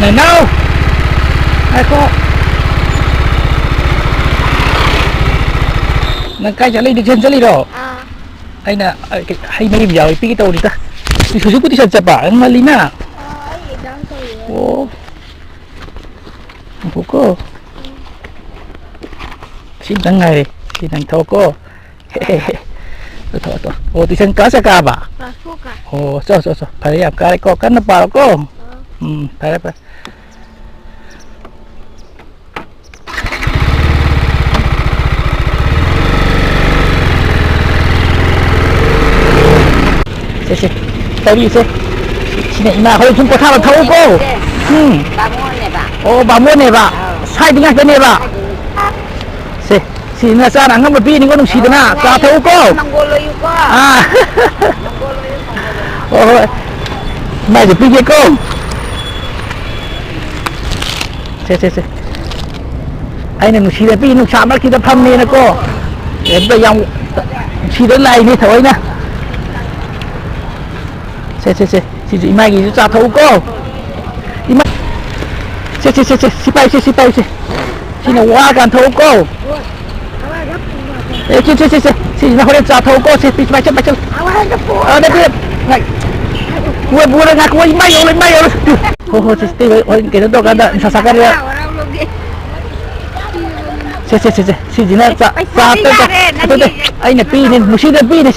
này nào ai có nó cái trả lý đi trên trả lý rồi anh nè hay mấy giờ cái tàu đi ta đi xuống cái chân chập à mà lý na ô cô xin tháng ngày xin tháng thâu cô thôi ô thì sen cá sẽ cá bà ô sao phải làm cá có cắn nó bảo cô phải sẽ tay đi sẽ này mà hồi chúng có thao là thâu cô ô bà mua này bà sai tiếng Anh cái này bà sẽ xin là sao nắng mà pi này có đồng chí đó na cá thâu cô à ô này thì pi cái cô sẽ anh này đồng chí là pi đồng chạm bắt kita pham này nè cô để bây giờ đồng chí đến này đi thôi nè sẽ chị mai gì cho thấu cô đi mai sẽ bay chị nào qua càng thấu cô chị nào lên cho thấu cô chị bay chân ở đây biết này bua lên ngạc quay may rồi hồ chị cái đó cái đó sao cái đó chị nào ra tôi anh này pi nên một xí pi này